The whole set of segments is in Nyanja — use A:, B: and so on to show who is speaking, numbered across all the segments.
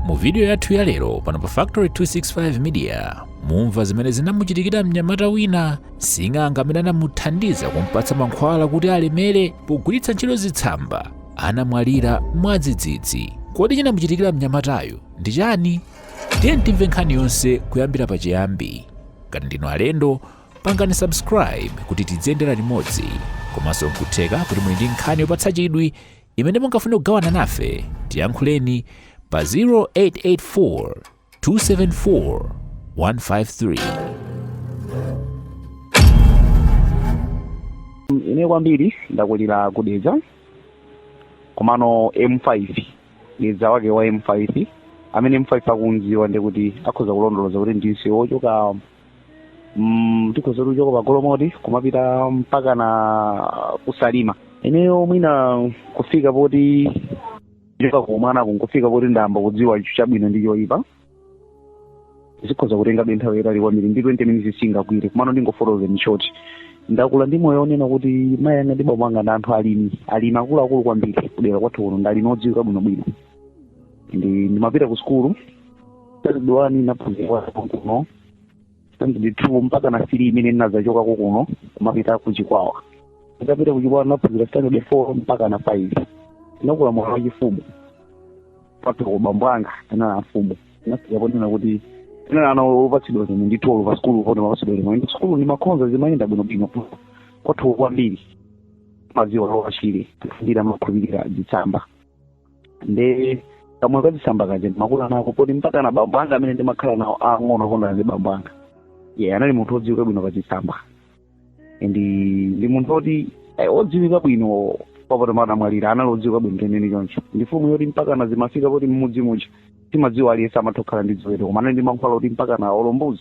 A: Mu video yathu ya lero pano pa Factory 265 Media mumva zimene zinamuchitikira mnyamata wina sing'anga amene anamuthandiza kumpatsa mankhwala kuti alemere pogwiritsa ntchito zitsamba anamwalira mwadzidzidzi. Kodi chinamuchitikira mnyamatayo ndi chani? Tiye timve nkhani yonse kuyambira pachiyambi. Ngati ndinu alendo pangani subscribe kuti tidziyendera limodzi, komanso nkutheka kuti muli ndi nkhani yopatsa chidwi imene mungafune kugawana nafe. Tiyankhuleni pa 0884 274 153.
B: Ine kwambiri ndakulira kudedza komano M5 dedza wake wa M5 amene M5 akunziwa ndikuti akhoza kulondoloza kuti ndisi ochoka tikhoza kuchoka pa Golomoti kumapita mpaka na kusalima. Ineyo mwina kufika poti choka kumwana kungofika poti ndamba kudziwa chabwino ndi choyipa zikhoza kutenga nthawi yayitali kwambiri ndi 20 minutes singakwire kumano ndingofotoza in short. Ndakula ndi moyo onena kuti mayi anga ndi bambo anga ndi anthu alimi akuluakulu kwambiri kudera kwathu kuno ndalimi odziwika bwinobwino. Ndimapita ku skulu standard 1 naphunzira kuno, standard 2 mpaka na 3 imene ndinazachoka kuno kumapita ku Chikwawa. Ndikapita ku Chikwawa naphunzira standard 4 mpaka na 5. Ndinakula moyo wachifumu kwathu ku bambo anga ana afumu. Ndinafika ponena kuti ina ana opatsidwa zimene nditolo pa skulu pone mapatsidwa zimene ndi skulu ndi makhonza zimayenda bwinobwino kwathu kwambiri madziwa loachire ndira amakhulupirira zitsamba nde kamwe kazitsamba kaje ndimakula nako poti mpaka na bambo anga amene ndimakhala nawo ang'ono konda ndi bambo anga anali munthu odziwika bwino kazitsamba ndi munthu oti odziwika bwino papoto manamwalira anali odziwika bwino teneni choncho ndifumu yoti mpaka na zimafika poti mmudzi muja timadziwa aliyesa amatokhala ndi ziweto komana ndi mankhwala kuti mpaka na olombozi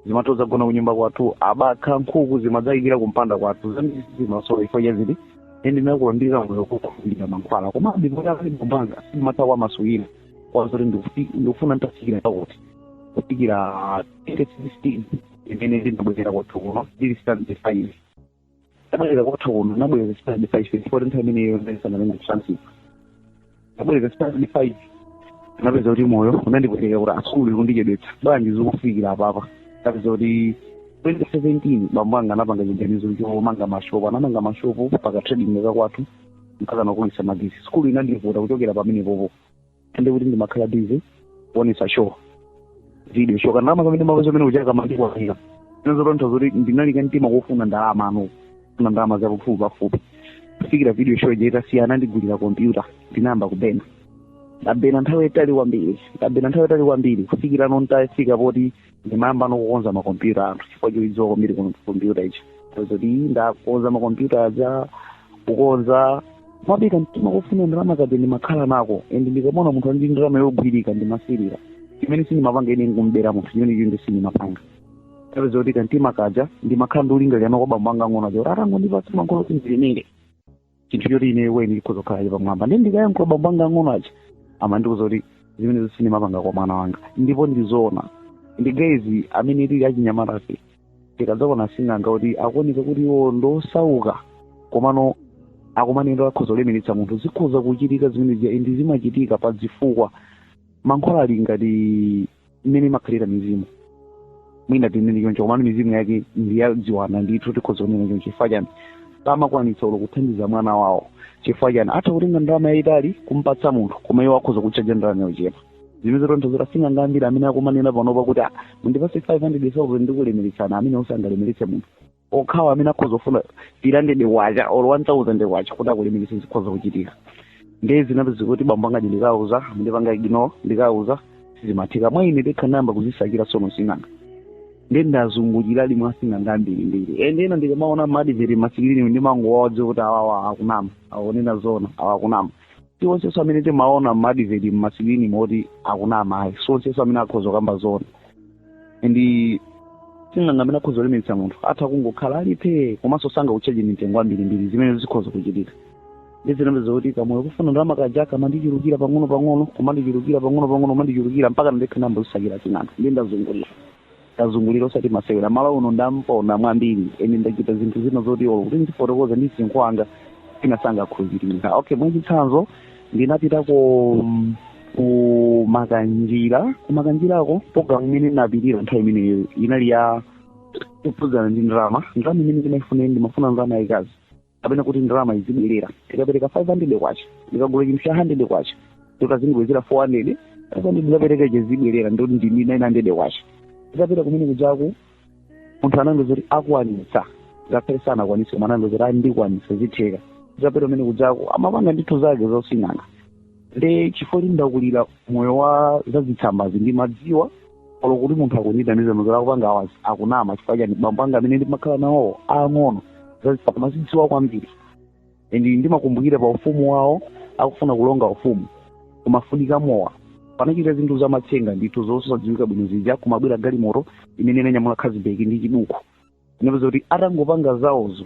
B: zimatoza gona kunyumba kwathu abakha nkhuku zimadzayikira kumpanda kwathu zimasowa ifo yazidi ndi nakulandira moyo kukhulira mankhwala koma ndipota ali mbanga simathawa masuyira kwazoti ndikufuna ntasikira kuti kufikira 2016 imene ndinabwera kwathu kuno ndili standard 5 tabwera kwathu kuno nabwera standard 5 for nthawi imeneyo ndisana ndi chance nabwera standard 5 napeza kuti moyo unandipweteka kuti asukulu kundichedwetsa bwanji zikufikira apapa. Tapeza kuti 2017 bambo anga anapanga chiganizo chomanga mashopu, anamanga mashopu paka trading kakwathu mpaka nakulisa magisi. Sukulu inandivuta kuchokera pamene popo ende kuti ndimakhala busy kuonesa show video show kana pamene mapezo amene uchaka mandikwaika ndinozotontha kuti ndinalika mtima kufuna ndalama ano kufuna ndalama zapafupi kufikira video show ijaita siyana ndigulira kompyuta ndinayamba kubena ndabena nthawi yayitali kwambiri kufikira nontafika poti ndimayamba nokukonza makompyuta anthu chifukwa choidziwa kwambiri kompyuta ichi kuti ndakonza makompyuta aja kukonza mabika mtima kufuna ndalama kaje ndimakhala nako and ndikamona munthu ali ndi ndalama yogwirika ndimasirira imene sindimapanga ine ngumbera munthu imene iyo sindimapanga. Tapeza kuti kantima kaja ndimakhala ndiulingalira kwa bambo anga ng'ono aja arango ndipatsa mankhwala kuti ndilemere chinthu choti ine weni ndikhoza kukhala pamwamba ndi ndikayankho bambo anga ng'ono aja amandiuza kuti zimene zisindimapanga kwa mwana wanga ndipo ndizoona ndi guys amene tili achinyamatafe tikadzaona sing'anga kuti akuoneka kuti iwo ndosauka komano akumanendo akhoza kulemeretsa munthu zikhoza kuchitika zimene ndi zimachitika pa zifukwa mankhwala ali ngati imene makhalira mizimu mwina tinene choncho komano mizimu yake ndiyadziwana ndithu tikhoza kunena choncho chifukwa chani samakwanitsa kuthandiza mwana wawo chifukwa chani atha kutenga ndalama yayitali kumpatsa munthu koma iwo akhoza kuchaja ndalama yochepa zimene zotontha sing'anga ambiri amene akumanena panopa kuti mundipase 500,000 ndikulemeretsana amene osangalemeretse munthu okhawa amene akhoza kufuna 300 wacha or 1000 wacha kuti akulemeretse zikhoza kuchitika ndezi napeza kuti bambo anga ndikauza ndipanga ignore ndikauza sizimathika mwaine ndikhanamba kuzisakira sono sing'anga ndendazungulira limwe asing'anga ambiri ende ena ndikamaona madiveri masikilini ndimangowadzo kuti awawa akunama aonena zona awakunama sonseso amene timaona madiveri masikilini moti akunama ayi sonseso amene akhoza kamba zona ndi sing'anga amene akhoza kulemeretsa munthu atha kungokhala alipe komanso sanga kuchaji mitengo ambirimbiri zimene zikhoza kuchitika ndizinapeza kuti kamoyo kufuna ndalama kajaka mandichulukira pang'ono mandichulukira mpaka ndikhanamba kusakira sing'anga ndazungulira osati masewera mala uno ndampona mwambiri ene ndachita zinthu zina zoti kuti ndifotokoza ndisinkhwanga sinasanga khulupirira. Okay, mwachitsanzo ndinapita ku kumakanjirako program imene inapitira nthawi imeneyo inali ya kupuzana ndi ndalama imene ndimafuna ndalama yayikazi kapena kuti ndalama izibwerera tikapereka 500 kwacha ndikagula chinthu cha 100 kwacha tikazingwezera 400 ndikapereka chezibwerera ndoti ndimi 900 kwacha tikapita kumene kujaku munthu anandozoti akwanitsa ngakhale sanakwanitse koma anandozoti andikwanitsa zitheka tikapita kumene kujaku amapanga ndithu zake zosingana ndi chifukwa ndakulira moyo wa zazitsambazi ndimadziwa olo kuti munthu akundidaniza mazora akupanga awazi akunama chifukwa chani bambo anga amene ndimakhala nawo ang'ono zazitsambazi mazidziwa kwambiri ndi ndimakumbukira pa ufumu wawo akufuna kulonga ufumu kumafunika mowa panachita zinthu zamatsenga ndithu zosadziwika bwino zija kumabwera galimoto imene inanyamula khazibeki ndi chibuku inapeza kuti atangopanga zawozo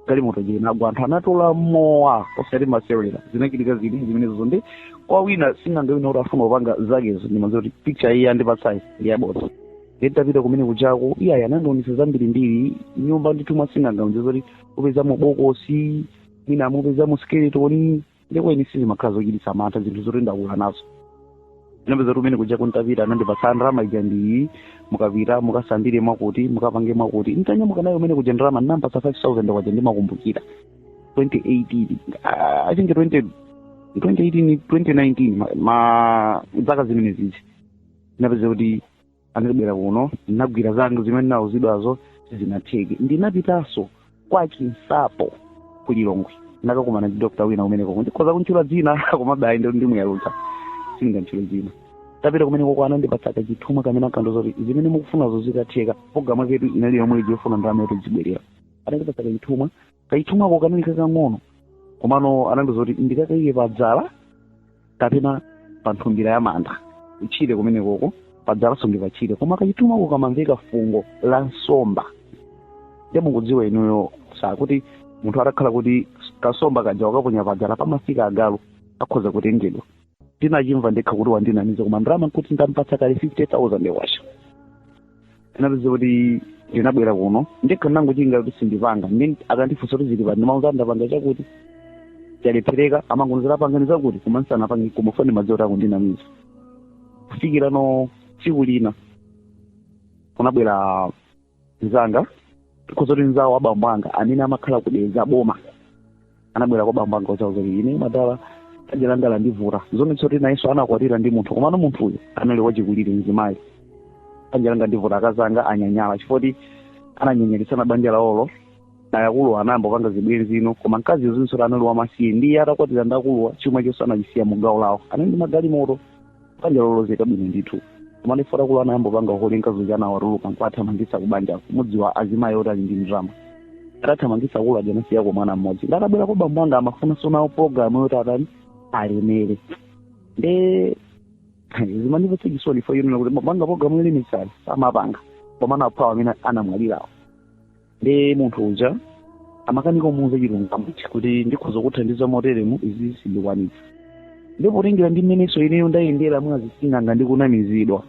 B: galimoto jenagwa anthu anatola mowa osati maserera zinachitika zili zimenezo ndi kwa wina singangawina kuti afuna kupanga zakezo ndimaziwa kuti picture iyi andipatsayi ndi yabodza nditapita kumene kujaku iyayi anandionesa zambirimbiri nyumba ndithu singangawinza kuti upezamo bokosi mwina amupezamo skeletoni ndikweni sizimakhala zochititsa mantha zinthu zoti ndakula nazo inapeza kuti umene kujaku ntapita anandipatsa ndalama ija ndiyi mukapita mukasambire mwakuti mukapange mwakuti ntanyamuka nayo umene kuja ndalama ndinampatsa 5,000 kwaja ndimakumbukira 2018 I think 2019 zaka zimene zizi inapeza kuti anabwera kuno ndinagwira zanga zimene nauzidwazo zinatheke ndinapitanso kwa Kinsapo ku Lilongwe ndakakumana ndi Dr. wina umeneko ndikhoza kuntchula dzina komabe ndi ndimuyalutsa sindingantchule dzina tapita kumeneko kwa anandipatsa kachithuma kamene akandozoti zimene mukufunazo zikatheka programu yaketu inali yomwe ijofuna ndalama yoti zibwerera anandipatsa kachithumako kanali kakang'ono komano anandozoti ndikakaike padzala kapena pa nthumbira ya manda uchire kumenekoko padzalaso ndipachire koma kachithumako kamamveka fungo la nsomba ndimukudziwa inuyo sakuti munthu atakhala kuti kasomba kaja wakaponya padzala pamafika agalu akhoza kutengedwa ndinachimva ndekha kuti wandinamiza koma ndalama kuti ndampatsa kale 50,000 washa inapeza kuti ndinabwera kuno ndekha ndinangochita kuti sindipanga akandifunsa kuti zilipa ndimauza ndapanga chakuti chalephereka amangonzera panganiza kuti koma ndisanapange koma foni madziwa kuti akundinamiza kufikira no tsiku lina kunabwera mzanga kuzoti nzawo wa bambo anga amene amakhala kudeza boma anabwera kwa bambo anga kuti ine madala ajalanga landivuta zonetso kuti nayenso anakwatira ndi munthu komano munthuyo anali wachikulire mzimayi ajalanga ndivuta akazanga anyanyala chifukwa ananyanyalisana banja lawolo nayakuluwa anayambopanga zibwenzi zino koma mkazi zinso anali wamasiye ndiye atakwatira ndakuluwa chuma chonse anachisiya mu gawo lawo anali ndi magalimoto banja lolozeka bwino ndithu koma ndifota kulu anayambopanga uhole mkazi uja anawatuluka nkwathamangitsa kubanja mudziwa azimayi oti ali ndi ndalama atathamangitsa kulu aja anasiyako mwana mmodzi ndatabwera kwa bambo anga amafunanso nawo programu yoti atani alemere nde zimandipatsa chisoni fo yonena kuti mapanga programu ili misali samapanga komana aphawa amene anamwalirawo nde munthu uja amakanika umuuza chilungamo kuti ndikhoza kuthandiza moteremu izi sindikwanitsa ndipo tengera ndi mmeneso ineyo ndayendera mwazi sing'anga ndikunamizidwa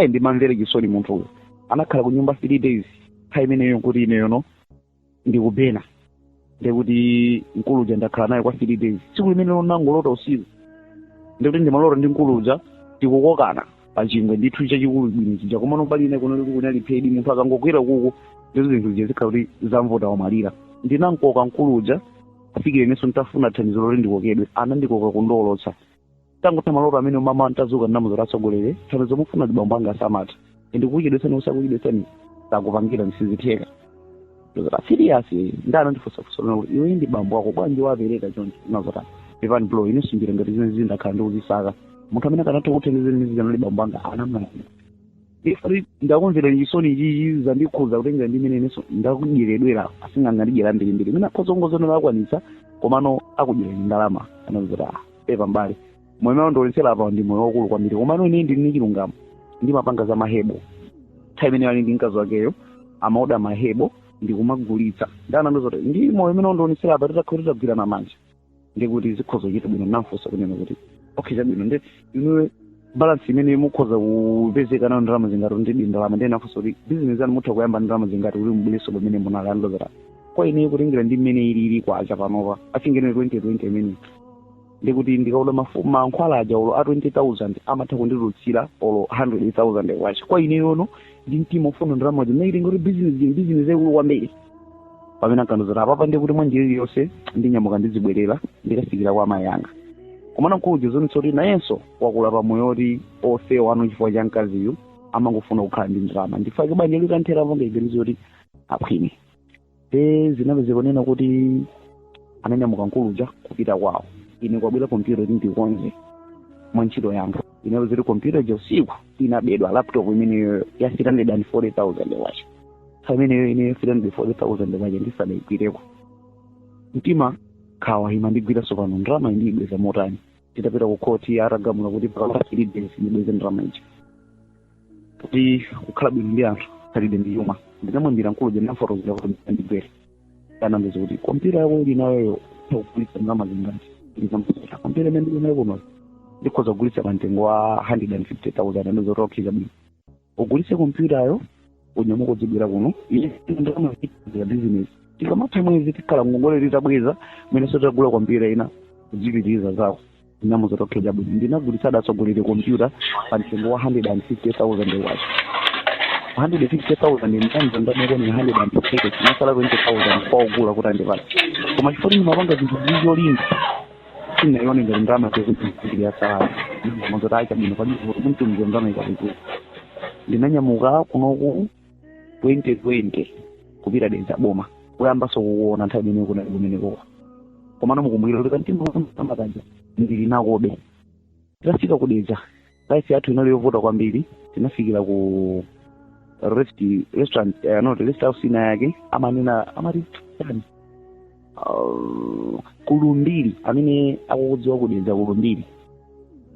B: ndimamvere chisoni munthuyo anakhala ku nyumba 3 days nthawi imeneyo kuti ineyono ndikupena ndekuti mkuluja ndakhala naye kwa 3 days tsiku limene nangolota usiku ndikuti ndimalota ndi mkuluja tikukokana pachingwe ndithu chachikulu bwino chija komano pali ine kunali phedi munthu akangokwera kuku ndizo zinthu zikhala kuti zamvota wamalira ndinankoka mkuluja kufikira inenso ntafuna thandizo loti ndikokedwe anandikoka kundolotsa tangotha maloto amene mama ntazuka ndinamuzora atsogolere thandizo mufuna bambo anga asamata ndikukuchedwetsani usakuchedwetsani takupangira ndisizitheka serious ndana ndifusafusa kuti iwe ndi bambo wako bwanji wapereka choncho nazota Evan Blow inosimbira ngati zimene zindakhala ndikuzisaka munthu amene akanatha kuthandizira mizika nali bambo anga anamala ifari ndakumvera chisoni ichi zandikhuza kutenga ndi imene inenso ndakudyedwera asing'anga ndidyera mbirimbiri mina khozongozonera akwanitsa komano akudyera ndalama anazota pepa mbali moyo mawo ndoletsera apa ndi moyo wakulu kwambiri komano ine ndili chilungamo ndimapanga za mahebo nthawi imene ali ndi mkazi wakeyo amaoda mahebo ndikumagulitsa ndanandozoti ndi moyo imene ndionetsera apa titakugwirana manja ndikuti zikhoza kuchita bwino namfunsa kunena kuti okay chabwino ndi inuwe balance imene mukhoza kupezeka nayo ndalama zingati ndidi ndalama ndi nafunsa kuti business yanu mutha kuyamba ndalama zingati kuti mubwereso pamene munalanda kwa ine kutengira ndi mmene ili kwacha panopa achingene 2020 imene ndikuti ndikaona mankhwala aja olo a 20,000 amatha kundirutsira olo 100,000 kwacha kwa ine yono ndi mtima ufuna ndalama zimene ngoti business yakulu kwambiri pamene ankandozera apapa ndikuti mwanjira iliyonse ndinyamuka ndizibwerera ndikafikira kwa amayi anga komana mkulu zonetsa kuti nayenso wakula pamoyo oti ofewa wanu chifukwa cha mkaziyu amangofuna kukhala ndi ndalama ndifake banja likanthera pangaigeniza kuti aphwine zinapezeka kunena kuti ananyamuka nkuluja kupita kwawo ine kwabwera kompyuta kuti ndikonze mwa ntchito yanga inapezeka kompyuta ja usiku inabedwa laptop imeneyo ya 340,000 wacha imeneyo ine 340,000 wacha ndisadayigwireko mtima khawa imandigwira sopano ndalama indiyibweza motani titapita ku khoti atagamula kuti pakapita 3 days ndibweze ndalama ija kuti kukhala bwino ndi anthu khalide ndiyuma ndinamwambira nkuluja ndinafotokozera kuti ndigwere anamveza kuti kompyuta yako ili nayoyo kugulitsa ndalama zingati ndinamveza kompyuta imene ndili nayo kuno ndikhoza kugulitsa pa mtengo wa 150,000 anozoti okhiza bwino ugulitse kompyutayo unyamuka udzibwera kuno ile ndalama ya business tikamatha mwezi tikhala ngongole litabweza mweneso tagula kompyuta ina kudzipitiriza zawo ndinamuzoti okhiza bwino ndinagulitsa adatsogolere kompyuta pa mtengo wa 150,000 wacha 150,000 ndinamva ndameko ni 150 nasala 20,000 kwa ugula kuti andipata koma chifukwa ndi mapanga zinthu zizolimba sinayone ngati ndalama zezinthu ya sala ndinamuzoti acha bwino padi kuti mtundu ndalama ikapita ndinanyamuka kunoku 2020 kupita deza boma kuyamba sokuona nthawi imene kuna kumeneko komano mukumbukira kuti kantimba kanja ndili nakobe tafika kudeza life yathu inali yovuta kwambiri tinafikira ku rest house ina yake amanena amati kulumbiri amene akukudziwa kudeza kulumbiri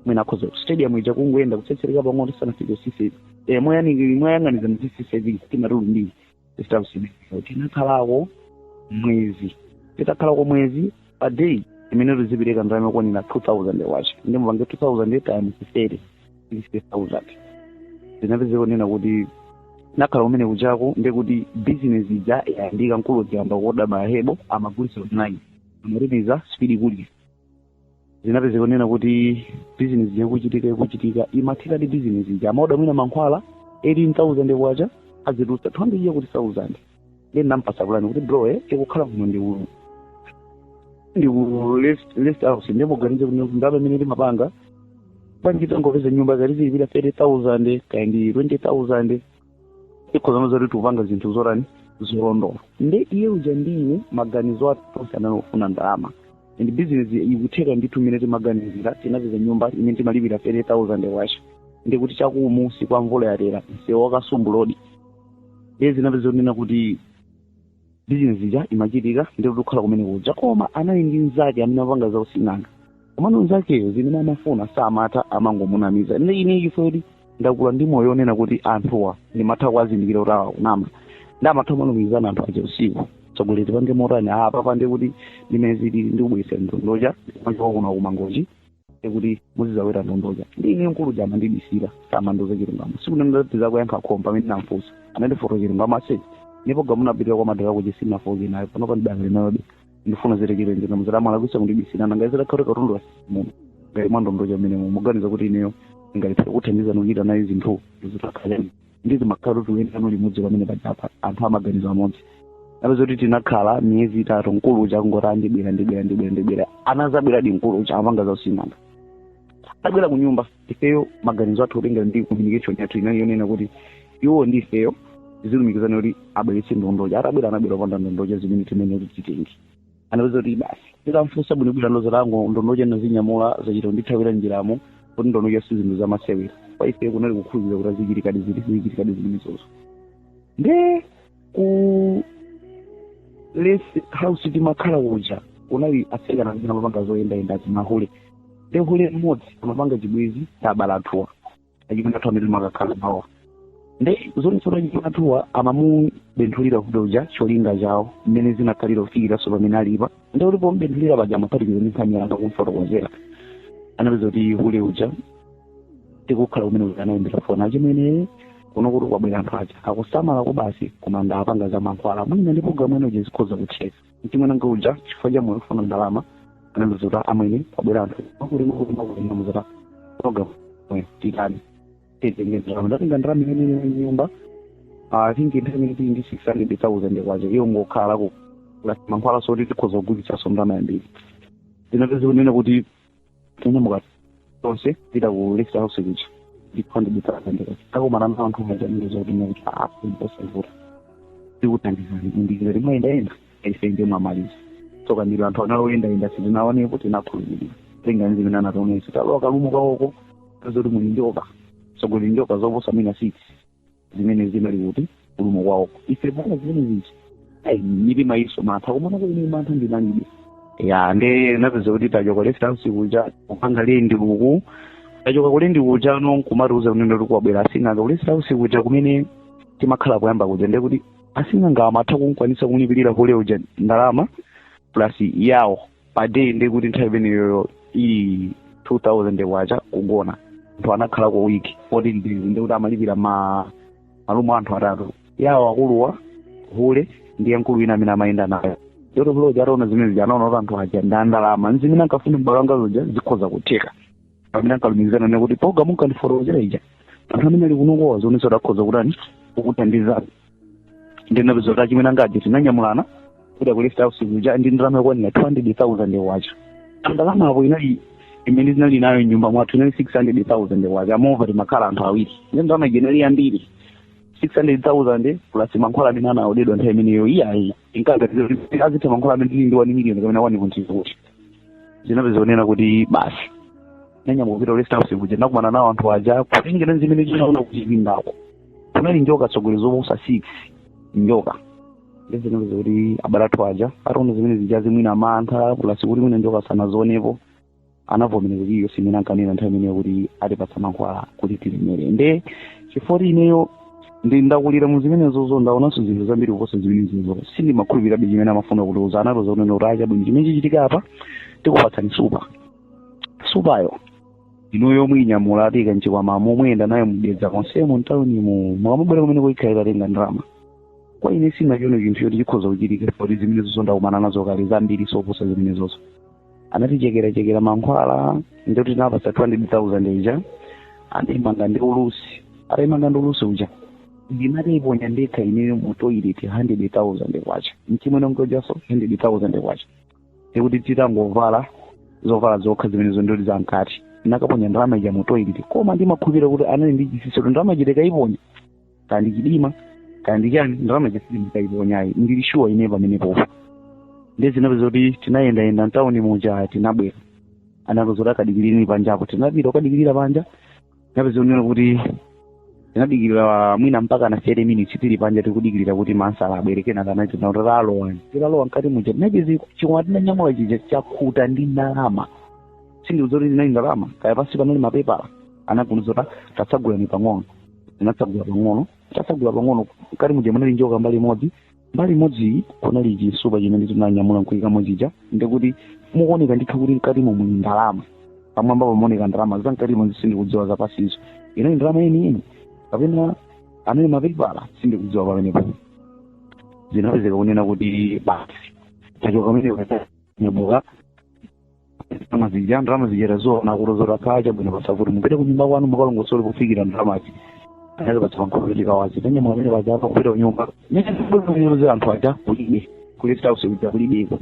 B: mwina akhoza stadium ija kungoyenda kutsetsereka pang'ono tisanafike sisi moyang'aniza ndi sisi timati lumbiri rest house ina tinakhalako mwezi titakhalako mwezi a day imene tizipereka ndalama yakwanira 2,000 wacha ndimupange 2,000 times 30 60,000 zinapezeka kunena kuti nakhala umene kuchako ndekuti business ija yayandika nkulu ziyamba kuoda mahebo amagulitsa online amarimiza speed kuli zinapezeka kunena kuti business yakuchitika imathika ndi business ija amaoda mwina mankhwala 18,000 wacha azidutsa 200 kuti 1,000 then nampasa kulani kuti bro ikukhala kuno ndi list house ndimoganize kuti ndaba imene timapanga panjita ngopeza nyumba zali zilipira 30,000 kandi 20,000 ikhoza zoti tupanga zinthu zorani zolondola nde iye uja ndine maganizo athu ananofuna ndalama and business ikutheka ndithu imene timaganizira tinapeza nyumba imene timalipira 30,000 wacha ndikuti chakumusi kwa mvula yatera msewu wakasumbulodi iye zinapeza kunena kuti business ija imachitika ndikuti kukhala kumene kuja koma anali ndi nzake amene apanga zausinanga komano nzakeyo zimene amafuna samatha amangomunamiza ine ine ifoti ndakula ndi moyo onena kuti anthuwa ndimatha kuwazindikira kuti awa kunama ndamatha kumanumizana anthu aja usiku tsogoleti pange motani apa ndi kuti limene zili ndikubwezera ndondoja machiko kuno kumangoji ekuti muzizaweta ndondoja ndi ine nkulu jama ndibisira samandoza chilungamo sikunendathiza kuyankha khompa amene namfusa anandifoto chilungamo ase ndipo gamunapitira kwa madhaka kuti sinafoke nayo panopa ndibangale nayobe ndifuna zere chilenge namuzala kuisa kundibisira nangayizira khore katundu asimuno ngati mwandondoja mmene muganiza kuti ineyo ngalithe kuthandiza nochita nayo zinthu zitakhaleni ndizi makhala kuti uyendano limodzi pamene pajapa anthu amaganizo amodzi apezoti tinakhala miyezi itatu nkuluja kungoti andibwera anazabwera di nkuluja amapanga zausinanga tabwera ku nyumba ifeyo maganizo athu otengera ndi communication yathu inayonena kuti iwo ndi ifeyo zilumikizana kuti abweretse ndondoja atabwera anabwera kupanda ndondoja zimene timene kuti titengi anapeza kuti basi tikamfunsa bwinobwino lozolango ndondoja nazinyamula zachita ndithawira njiramo kuti ndondoja si zinthu zamasewera kwa ife kunali kukhulupirira kuti zichitikadi zilizozo nde ku lesi house timakhala kuja unali asekana zina mapanga zoyendayenda zimahule nde hule mmodzi amapanga chibwezi tabala athuwa achimene athu amene timakakhala nawo nde zonetsona chimene athuwa amamubenthulira kudoja cholinga chawo mmene zinakhalira kufikiraso pamene alipa nde ulipo mbenthulira paja amaphatikiro ndi nkhani yanga kumfotokozera anapeza kuti hule uja tikukhala kumene uja anayembera fona chimene kuno kuti kwabwera anthu aja akusamala basi kumanda apanga za mankhwala mwina ndipo gamwene uja zikhoza kutheka mtimwena nga uja chifukwa cha moyo ufuna ndalama anazota amene pabwera anthu makuli muzota program tikani tetenge ndalama ndatenga ndalama imene nyumba I think inthawi ndi 600,000 kwacha iyo ngokhalako mankhwala soti tikhoza kugulitsa ndalama yambiri tinapeza kunena kuti tinyamuka tonse tita ku Lake House kucha ndi takumana na anthu ajaniriza kuti kuti aposavuta tikutandizani indikira timayendayenda ife ndi mwamaliza tsoka ndilo anthu analoyendayenda sitinaonepo tinakhulupirira tenga zimene anatoonesa talowa kalumu kawoko tazoti muli njoka sogoli njoka zoposa mina 6 zimene zinali kuti ulumo kwawoko ife bona zimene zichi milima iso matha kumana kuti mantha ndinalibe ya nde napeza kuti tachoka Lake House kuja kupanga lendi uku tachoka kulendi kuja no kumatiuza kunena kuti kwabwera asing'anga ku Lake House kuja kumene timakhala kuyamba kuja nde kuti asing'anga amatha kunkwanisa kunipirira kule uja ndalama plus yawo pa day nde kuti nthawi imeneyo iyi 2000 kwacha kugona anthu anakhala kwa wiki 14 days nde kuti amalipira malumu anthu atatu yawo akuluwa hule ndiye nkulu ina amene amayenda nayo lero vloja ataona zimene zijanaona kuti anthu aja ndandalama nzimene ankafuna mbawanga zoja zikhoza kutheka pamene ankalumikizana nekuti program unkandifotokozera ija anthu amene ali kunokowa zionesa kuti akhoza kutani kukuthandizana ndinapeza kuti chimene angaje tinanyamulana kuti ku Lake House kuja ndi ndalama yakwanira 200,000 wacha ndalama apo inali imene zinali nayo nyumba mwathu inali 600,000 wacha amova timakhala anthu awiri ndi ndalama inali yambiri 600,000 plus mankhwala amene anaodedwa nthawi imeneyo iyayi inkagatiza kuti azitha mankhwala amene tili ndi 1 million kamene 1.2 kuti zinapeza kunena kuti basi nanyamuka kupita ku Lake House kuja ndakumana nawo anthu aja kutengera zimene tinaona kuchipindako kunali njoka tsogolo zoposa 6 njoka ndizinapeza kuti abalatu aja ataona zimene zijazi mwina mantha plus kuti mwina njoka sanazionepo anavomera kuti iyo simene ankanena nthawi imeneyo kuti atipatsa mankhwala kuti tilemere nde chifukwa ineyo ndakulira mu zimenezozo ndaonanso zinthu zambiri kuposa zimene zimenezo sindimakhulupirira bwino chimene amafuna kutiuza anatoza kunena kuti acha bwino chimene chichitika apa tikupatsani supayo inuyo mwinyamula atika mchikwama momwenda nayo mudedza konsemo mtaunimo mwakamubwera kumene kuikhalira tenga ndalama kwa ine sinachiona chinthu choti chikhoza kuchitika kuti zimenezozo ndakumana nazo kale zambiri soposa zimenezozo anatichekera mankhwala ndikuti tinapatsa 200,000 ija andimanga ndi ulusi ataimanga ndi ulusi uja ndinatiponya ndekha ineyo mu toilet 100,000 kwacha mchimwene nkojaso 100,000 kwacha ndikuti titangovala zovala zokha zimenezo ndoti zankati nakaponya ndalama ija mu toilet koma ndimakhulupirira kuti anali ndi chisisi kuti ndalama ija tikaiponya kandi chidima kandi chani ndalama ija sindikaiponyayi ndili sure ine pamenepo ndezinapeza kuti tinayendayenda mtawuni muja tinabwera anakuzoti akadikilini panjapo tinapita ukadikilira panja napeza kunena kuti tinadikilira mwina mpaka na 30 minutes tili panja tikudikilira kuti mansala abwerekena kanaiti nautalowa tilalowa mkati muja tinapeza chikwati tinanyamula chija chakhuta ndi ndalama sindikuzoti ndinali ndalama kaya pansi panali mapepala anakunizota tatsagulani pang'ono tinatsagula pang'ono mkati muja munali njoka mbali imodzi kunali chisupa chimene tinanyamula nkuika mojija ndikuti mukuoneka ndithu kuti mkati momwe ndalama pamwamba pamoneka ndalama za mkati imodzi sindikudziwa zapasizo inali ndalama yeniyeni kapena anali mapepala sindikudziwa pamenepo zinapezeka kunena kuti basi tachoka pamenepo nyamuka ndalama zija tazoona kutozota kacha bwino pasafuti mupite kunyumba kwanu mukalongosole kufikira ndalamazi anazipatsa mankhwala tikawazi tanyamuka pamene pachapa kupita kunyumba nyenyeza anthu aja kulibe ku Lake House kuja kulibeko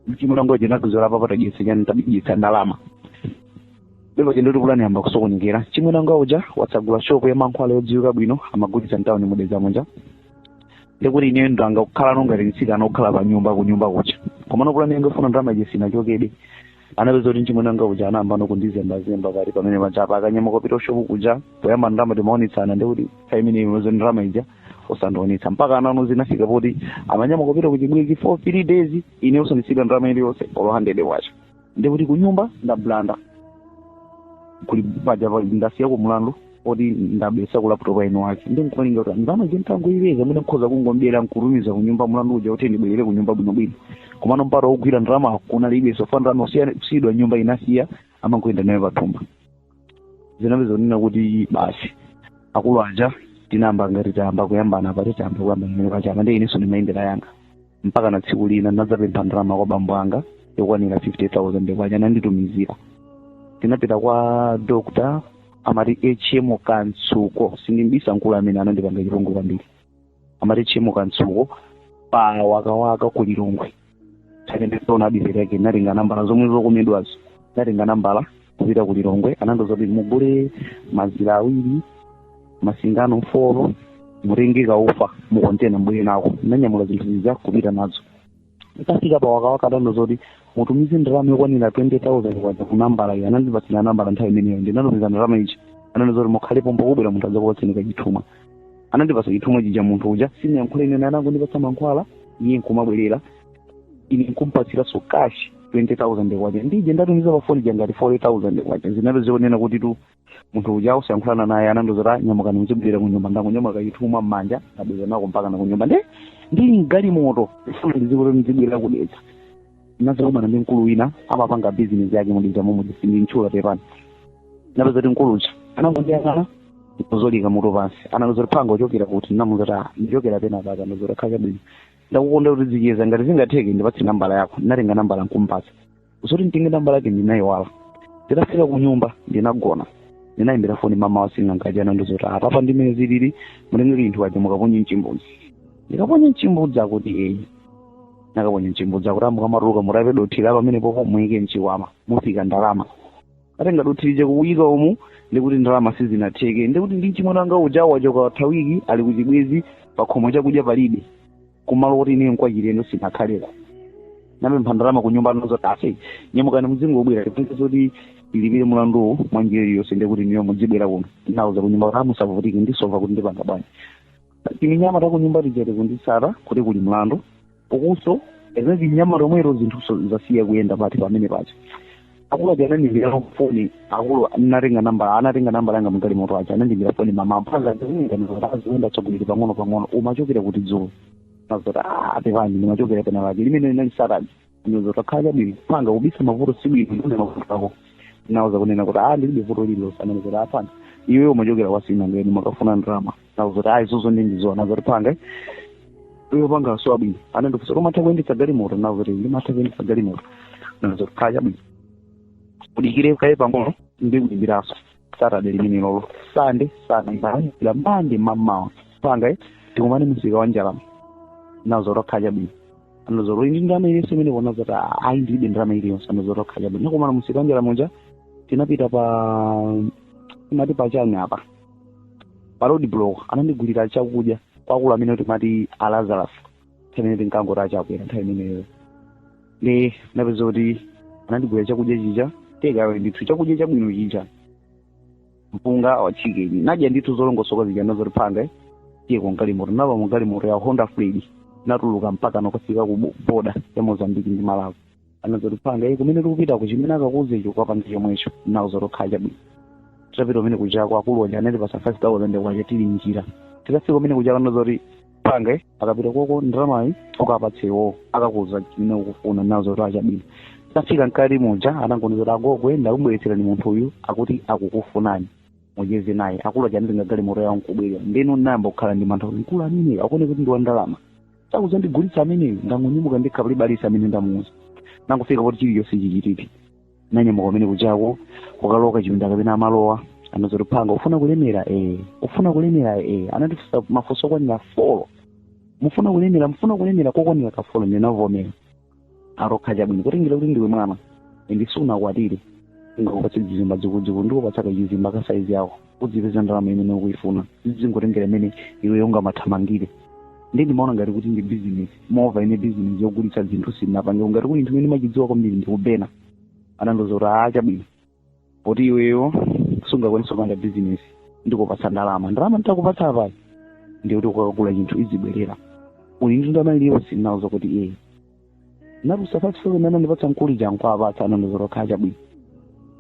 B: mchimulongoje nakuzora papa tagese nyani tabijisa ndalama lero chendo kulani amba kusokonekera chimwena ngauja watsagula shop ya mankhwala yodziwika bwino amagulitsa ntawuni mudeza monja ndikuti ine ndanga kukhala nongati nsika anokhala pa nyumba kunyumba kucha komano kulani ngofuna ndalama ije sinachokebe anapeza kuti chimwena ngauja anamba nokundizembazemba kali pamene pachapa akanyamuka kupita shop kuja poyamba ndalama timaonetsana ndikuti kaimene imezo ndalama ija osandonetsa mpaka anano zinafika poti amanyamuka kupita kuchibwezi for 3 days ine usonisika ndalama iliyonse olo 100 wacha ndikuti kunyumba ndablanda kuli pajapa ndasiya kumulandu oti ndabesa ku laptop ino wake ndinkulinga kuti ndalama jentango iweza mwina nkhoza kungombera nkurumiza kunyumba mulandu uja kuti ndibwerere kunyumba bwinobwino komano mpata ogwira ndalama hakuna libeso fandano sidwa nyumba inasiya amangoenda nayo pathumba zinapeza kunena kuti basi akulu aja tinamba ngati tayamba kuyambana pati tayamba kuyambana imene pachapa ndi ineso ndimayendera yanga mpaka na tsiku lina ndadzapempha ndalama kwa bambo anga yokwanira 50,000 kwacha ananditumizira. Tinapita kwa doctor amati HM Kantsuko, sindimbisa nkulu amene anandipanga chilungu kwambiri. Amati HM Kantsuko pa wakawaka ku Lilongwe. Takendeona abisere yake natenga nambala zomwe zokomedwazo. Natenga nambala kupita ku Lilongwe, anandoza kuti mugule mazira awiri, masingano 4, murengeka ufa mu container mbuli nako. Nanyamula zinthu ziza kupita nazo. Ikafika pa wakawaka anandoza kuti mutumize ndalama yokwanira 20,000 kwacha ku nambala iyi. Anandipatira nambala nthawi imeneyo ndinatumiza ndalama ichi. Anandoza kuti mukhalepo mbokubwera munthu adzakupatseni chithumwa. Anandipasa chithumwa chija munthu uja sinyankhula ine anangondipatsa mankhwala iye nkumabwerera ine nkumpatsira so cash 20,000 kwacha ndije ndatumiza pa phone jangati 40,000 kwacha zinalo zionena kuti tu munthu uja usayankhulana naye anandozera nyamukani muzibwera kunyumba ndangonyamuka chithumwa mmanja ndabwera nako mpaka na kunyumba ndili mgali moto ndifuna ndizikolo ndizibwera kudetsa nazokumana ndi mkulu wina amapanga business yake mudija momwe ndinchula pepani napeza kuti mkulucha anangondiyang'ana ndikuzolika mutu pansi anazoti phanga uchokera kuti namuzota ndichokera pena paka ndozota khacha bwino ndakukonda kuti zicheza ngati zingatheke ndipatse nambala yako ndatenga nambala nkumpatsa usoti nditenge nambala yake ndinayiwala nditafika ku nyumba ndinagona ndinayimbira foni mama wasingankaja anandozoti apapa ndimene zilili mutengere inthu waja mukaponye mchimbudzi ndikaponye mchimbudzi akuti nakaponye mchimbudzi akuti amukamatuluka mutape dothira pamene popo muyike mchiwama mufika ndalama atenga dothirije kuuyika umu ndikuti ndalama sizinatheke ndikuti ndi mchimwana wanga uja wachoka thawiki ali kuchibwezi pakhomo chakudya palibe kumalo kuti ine nkwachilendo sinakhalera napempha ndalama ku nyumba anozoti ase nyamukani muzingobwera tipenge zoti ilipire mulandu mwa njira iliyonse ndikuti niyo muzibwera kuno nauza ku nyumba kuti musavutike ndisova kuti ndipanga bwanji timinyama ta ku nyumba tijati kundisata kuti kuli mlandu ukuso ezi nyama romwero zinthu zasiya kuyenda pati pamene pacha akulu aja anandimbira foni akulu anatenga nambala yanga mukali moto aja anandimbira foni mama mpanga ndikuenda tsogolera pang'ono umachokera kuti dzulo nazoti pepani ndimachokera pena pake limene nanisataji ndozoti akhala bwino panga ubisa mavuto sibwino ndine mavuto ako nauza kunena kuti ndilibe vuto lililonse anazoti apana iweyo umachokera kwasina ngeni makafuna ndrama nazoti izozo ndindizowa nazoti panga iwe panga so abwino anandifusa komatha kuyendetsa galimoto nazoti ndimatha kuyendetsa galimoto nazoti khala bwino udikire kaye pang'ono ndikulimbiraso Saturday limene lolo Sunday la Monday mamawa panga tikumane musika wa Njalama nazoro khaja bwino anazoro ndi ndama ile semene bona zoti ndilibe ndama ile yonse anazoro khaja bwino nakumana musika wa Njalama moja tinapita imati pachani apa pa road block anandigulira chakudya kwakula amene timati Lazarus temene tinkangora chakwera nthawi imeneyo ne napeza kuti anandigulira chakudya chija tekawe ndithu chakudya chabwino chija mpunga wa chicken nadya ndithu zolongosoka zija nazoti phanga tiye kongalimoto napa mongalimoto ya Honda Fleet natuluka mpaka nokafika ku border ya Mozambique ndi Malawi anazoti phanga kumene tikupita kuchimene akakuzecho kwapanga chomwecho nazoti khaja bwino tapita kumene kuja kwa akulu wanja anatipasa 5,000 kwacha tili njira tikafika kumene kuja anazoti phanga akapita koko ndalamayi ukapatsewo akakuza chimene ukufuna nazoti acha bwino tafika nkali moja anangonezera agogwe ndakubweretsera ni munthu uyu akuti akukufunani mujeze naye akulu janenge ngagali moto yawo nkubwera ndeno namba kukhala ndi mantha nkulu amene akone kuti ndi wandalama takuza ndigulitsa amene ndangonyimuka ndikhabali balisa amene ndamuza nangofika kuti chili yonse chichitike nanyamuka kumene kujako kukaloka chipinda kapena amalowa anazoti phanga ufuna kulemera anatifusa mafunso okwanira 4 mufuna kulemera kokwanira ka 4 ndinavomera arokhaja bwino kutingira kuti ndiwe mwana ndisuna kwatire ngakupatsa chizimba dzikudziko ndikupatsaka chizimba ka size yako udzipeza ndalama imene ukuyifuna zingotengera imene iwe ungamathamangire ndimaona ngati kuti ndi business mova ine business yogulitsa zinthu sinapange ngati kuti nthu imene machidziwa kwambiri ndikubena anandozoti acha bwino poti iweyo sungakwanisa kupanga business ndikupatsa ndalama nditakupatsa pali ndikuti ukakagula chinthu izibwerera uli ndi ndalama iliyonse nauza kuti narusafatso nana ndipatsa nkuli jankwa apatsa anandozoti khaja bwino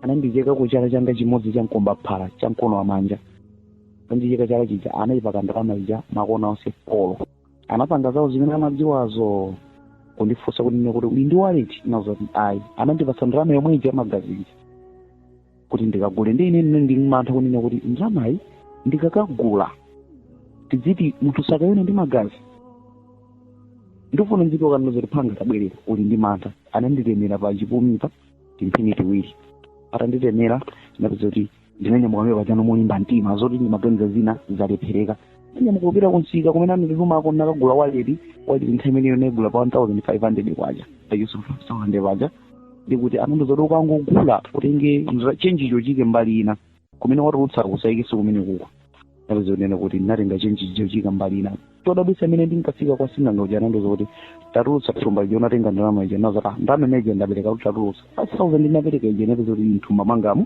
B: anandijeka kuchala changa chimodzi cha mkomba phala cha mkono wa manja andijeka chala chija anayipaka ndalama ija makona onse polo anapanga zawo zimene amadziwazo kundifunsa kuti ine kuti uli ndi wallet nazoti ayi anandipatsa ndalama yomwe ija magazini kuti ndikagule ndi ine ndimantha kunena kuti ndalamayi ndikakagula tidziti munthu sakayone ndi magazi ndifuna nzito kanoza tiphanga tabwerera uli ndi mantha ananditemera pa chipumipa timphini tiwiri atanditemera ndinapeza kuti ndinanyamuka mwe pachano molimba mtima zoti ndimaganiza zina zalephereka nanyamuka kupita kunsika kumene ananditumako nakagula waleti nthawi imeneyo negula pa 1500 kwacha ayusu 500 kwacha ndikuti anandizoti ukangogula utenge chenjicho chike mbali ina kumene watulutsa kusaikiso kumene kuko ndapezonena kuti ndinatenga chenjicho chika mbali ina todabwisa imene ndinkafika kwa sing'anga uja anandizoti tatulutsa thumba lija unatenga ndalama ija nazoti ndalama imeneja ndapereka kuti tatulutsa 5000 ndinapereka ija napezoti mthumba mangamo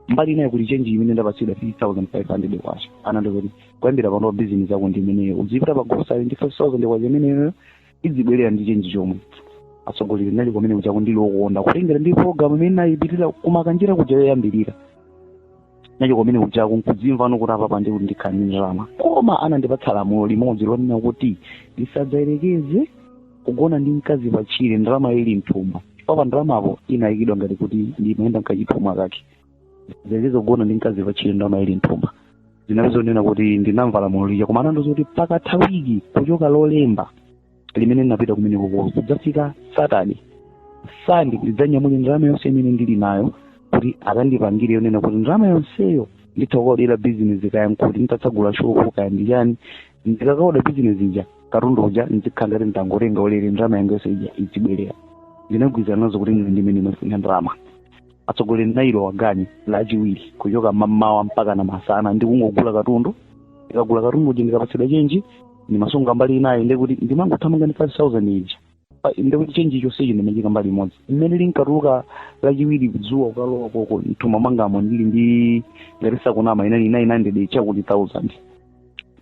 B: mbali inayo kuti chenji imene ndapatsidwa 3500 kwacha anandizoti kuyambira pano business yako ndi imeneyo uzipita pa grocery ndi 5000 kwacha imeneyo izibwerera ndi chenji chomwe atsogoleri nali kumene kuchako ndilokonda kutengera ndi program imene nayipitirira kumakanjira kuja yoyambirira nacho kumene kuchako nkudzimva kuti apa pandi kuti ndikhanirama koma anandipatsa lamulo limodzi lonena kuti ndisadzayerekeze kugona ndi mkazi pachire ndalama ili mthumba papa ndalamapo inayikidwa ngati kuti ndimayenda nkachithumwa kake ziyerekeze kugona ndi mkazi pachire ndalama ili mthumba zinapezonena kuti ndinamva lamulo lija koma anandizoti pakatha wiki kuchoka lolemba limene ndinapita kumene kuko kudzafika Saturday Sunday ndidzanyamule ndalama yonse imene ndili nayo kuti akandipangire yonena kuti ndalama yonseyo ndithakodera business kaya nkuti nditatsagula shopu kaya ndiyani ndikakaoda business ija katundu uja ndikhala ngati ndangotenga ulere ndalama yanga yonse ija idzibwerera ndinagwirizana nazo kuti ndimene ndimafuna ndalama atsogoleri nailo wagani lachiwiri kuchoka mmawa mpaka na masana ndikungogula katundu ndikagula katundu uja ndikapatsidwa chenji ndimasunga mbali inayo ndekuti ndimangothamanga ndi 5000 ija ndekuti chenji chonsechi ndimachika mbali imodzi mmene linkatuluka lachiwiri dzuwa ukalowa koko mthumba mwangamo ndili ndi ngatisa kunama inali 900 chakuti 1000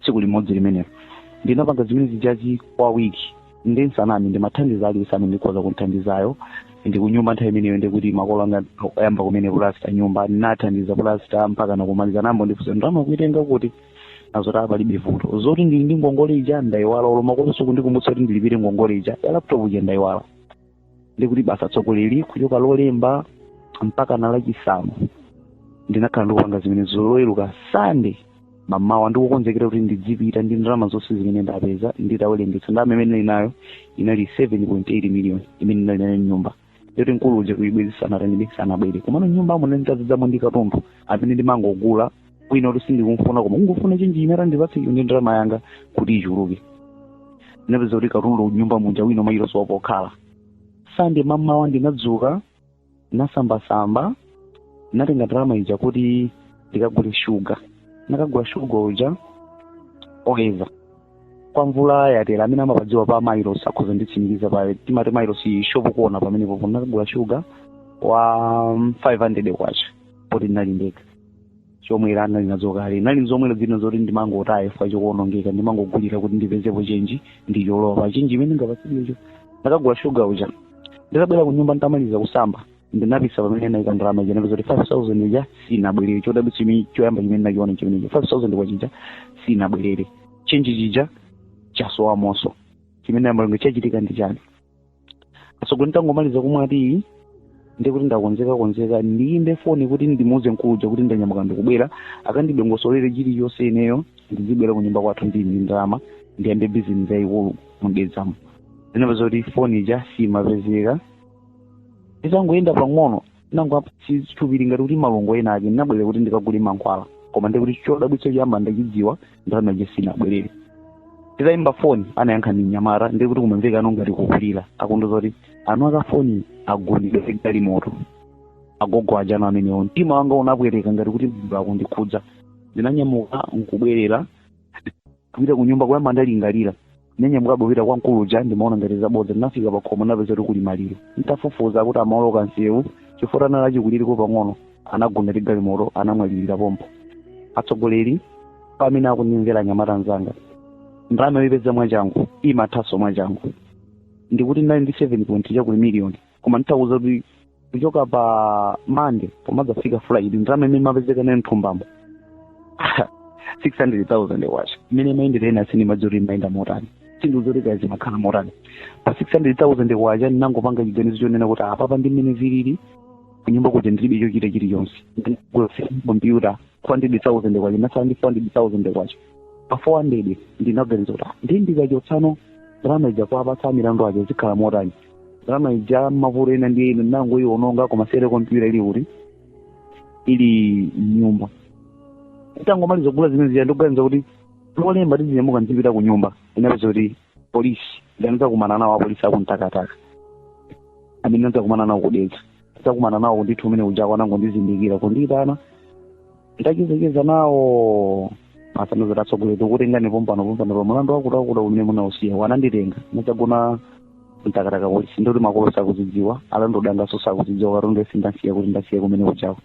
B: tsiku limodzi limenelo ndinapanga zimene zijazi kwa wiki ndensanami ndimathandiza ali isame ndikhoza kunthandizayo ndikunyumba nthawi imeneyo ndekuti makolo anga ayamba kumene plasta nyumba ndinathandiza plasta mpaka nakumaliza nambo ndifusa ndalama kuitenga kuti azoti palibe vuto zoti ndili ndi ngongole ija ndayiwala oloma koso kundikumbutsa kuti ndilipire ngongole ija ya laptop ija ndayiwala ndikuti basa atsogoleri kuchoka lolemba mpaka na lachisanu ndinakhala ndikupanga zimene zoloweruka Sunday mamawa ndikukonzekera kuti ndidzipita ndi ndalama zonse zimene ndapeza nditawerengesa ndalama imene inayo inali 7.8 million imene inali nayo nyumba yoti nkulu uja kuibwezesana tanibekisana abwere komano nyumba amene nditazidzamo ndi katundu amene ndimangogula kwina kuti sindikumfuna koma ungofuna chenji imene ndipatse ndi ndalama yanga kuti ichuluke ndinapeza kuti katundu nyumba muja wina mayiloso wapokhala Sunday mamawa ndinadzuka nasambasamba natenga ndalama ija kuti ndikagule shuga nakagula shuga uja oyeza kwa mvula yatera amene amapadziwa pa mailos akhoza nditsimikiza pa timati mailos shopu kuona pamenepo nakagula shuga wa 500 kwacha poti ndinalimbeka chomwe irana linadzokale nali zomwe zina zoti ndimangotaye fa chokuonongeka ndimangogulira kuti ndipezepo chenji ndicholowa chenji imene ngapatsidwecho nakagula shuga uja ndikabwera ku nyumba ntamaliza kusamba ndinapisa pamene naika ndalama ija napeza kuti 5000 ija sinabwerere chodabwitsa choyamba chimene nachiona chimenecho 5000 kwachija sinabwerere chenji chija chasowa moso chimene amalengo chachitika ndi chani asogoli ntangomaliza kumwe ati ndikuti ndakonzeka ndiyimbe foni kuti ndimuze nkuluja kuti ndanyamuka ndikubwera akandidongosolere chiliyonse ineyo ndizibwera ku nyumba kwathu ndi ndalama ndiyambe business yayikulu mudedzamo ndinapeza kuti foni ija simapezeka ndisangoyenda pang'ono nango chithupiri ngati kuti malungo ena ake ndinabwera kuti ndikagule mankhwala koma ndikuti chodabwitsa choyamba ndachidziwa ndalama ija sinabwerere nditayimba foni anayankha ndi Nyamara ndikuti kumamveka ngati kukulira akundiza kuti anu akafoni agundidwe galimoto agogo aja na amenewo mtima wanga unabwereka ngati kuti akundikhudza ndinanyamuka nkubwerera kupita ku nyumba kuyamba ndalingalira ndinanyamuka kupita kwa nkuluja ndimaona ngati zabodza ndinafika pa khomo napeza kuti kuli maliro nditafufuza kuti amaoloka nsewu chifukwa nalachi kuliriko pang'ono anagunda ndi galimoto anamwalirira pompo atsogoleri pamene akundimvera Nyamata nzanga ndalama yoyipeza mwachangu imathaso mwachangu ndikuti ndali ndi 7 chakuli million koma nditauza kuti kuchoka pa Monday pomadzafika Friday ndalama imene imapezeka nayo mthumbamo 600,000 wacha imene mayendera ena sinimadzoti mayenda motani sinduzoti zimakhala motani pa 600,000 wacha ndinangopanga chiganizo chonena kuti apapa ndi mmene zilili kunyumba kuti ndilibe chochita chiliyonse ndinagula computer 400,000 wacha nasala ndi 400,000 wacha pa 400 ndinaganiza kuti ndindikachotsano ndalama ija kuapatsa milandu ake zikhala motani, ndalama ija mavuto ena ndi ena nangoiwononga koma sere kompyuta ili kuti ili mnyumba. Itangomaliza kugula zimene zija ndikuganiza kuti lolemba tizinyamuka ndipita ku nyumba inapeza kuti polisi ndanza kumana nawo apolisi akuntakataka amene ndanza kumana nawo kudetsa takumana nawo ndithu umene uja kwanango ndizindikira kunditana ndachizekeza nawo asanoza tatsogolera kutenga pompano mulandu wakuti umene munausiya wananditenga ndachagona mtakataka polisi ndoti makolo sakuzidziwa alandodanga so sakuzidziwa karonde sindasiya kuti ndasiya kumene kuchako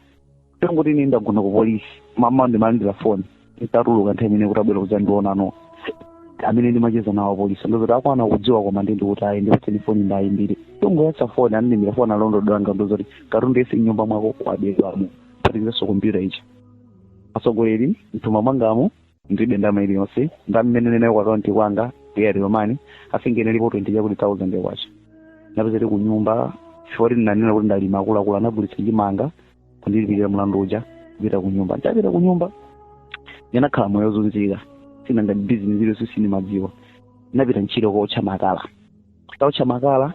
B: tengo tini ndagona ku polisi mama ndimalandira phone itatuluka nthawi imene kuti abwera kuzandiona no amene ndimacheza nawo polisi ndozoti akwana kudziwa koma ndi kuti ayi ndi telefoni ndayimbire tongoyatsa phone andimbira phone alondodanga ndozoti katundu ese nyumba mwako wabekamo patikizaso kompyuta ichi asogoleri mtuma mwangamo ndibe ndama iliyonse ndamene nayo kwa akaunti kwanga Airtel Money afingene lipo 20,000 kwacha napezere ku nyumba shori nanena kuti ndalima akula anagulitsa chimanga kundilipirira mlandu uja kupita ku nyumba ndapita ku nyumba yanakhala moyo zunzika sina nga business ile sisi madziwa napita ntchito kootcha makala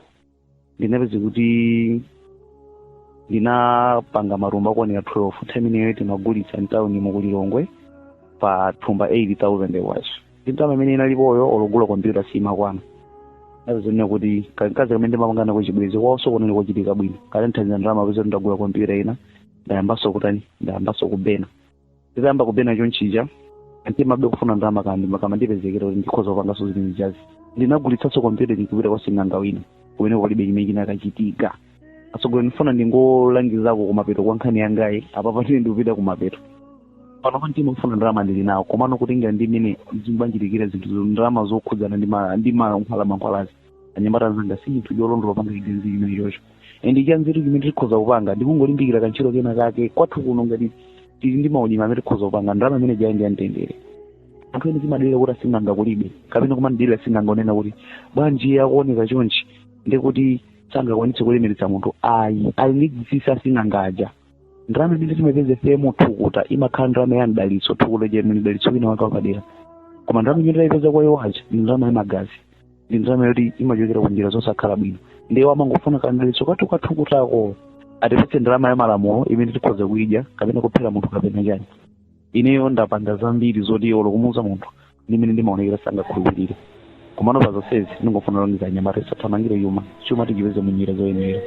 B: ndinapeza kuti ndinapanga marumba kuonera 12 nthawi tinagulitsa mtawuni mukulilongwe pa thumba 80,000 kwacha nditama imene inalipoyo ologula kompyuta simakwana nazonena kuti kazi kamene ndimapangana kuchibwezi kwaso kunali kuchitika bwino kale nthandiza ndalama peza ndagula kompyuta ina ndayambaso kubena nditayamba kubena chonchija antimabe kufuna ndalama kama ndipezekera kuti ndikhoza kupangaso zimene zijazi ndinagulitsaso kompyuta ndikupita kwa sing'anga wina kumene kulibe chimene chinakachitika asogolera ndifuna ndingolangizako kumapeto kwa nkhani yangayi apapa ndine ndikupita kumapeto pano pantima kufuna ndalama ndili nawo komano kutenga ndi imene zimbanjitikira zinthu ndalama zokhudzana ndi mankhwalazi anyambata zanga si chinthu cholondola panga idenzi chimene chocho and chanzetu chimene tikhoza kupanga ndikungolimbikira kantchito kena kake kwathu kuno ngati tili ndi maulimi amene tikhoza kupanga ndalama imene jayi ndi yamtendere anthu ene zimadalira kuti asing'anga kulibe kapena kumandilira sing'anga onena kuti bwanji akuoneka chonchi ndikuti sangakwanitse kulemeretsa munthu ayi alinidzisa asing'angaja ndalama imene timapeze femo thukuta imakhala ndalama ya mdalitso thukuta chemene mdalitso wina wake wapadera koma ndalama imene tayipeza kwa iwaja ndi ndalama ya magazi ndi ndalama yoti imachokera ku njira zosakhala bwino ndiye amangofuna kandalitso kathukutako atipetse ndalama ya malamulo imene tikhoza kuidya kapena kuphera munthu kapena chani ineyo ndapanga zambiri zoti olo kumuuza munthu ndimene ndimaonekera sangakhulupirire komano pa zonsezi ndingofuna longiza anyamata isathamangire chuma tichipeze mu njira zoyenera.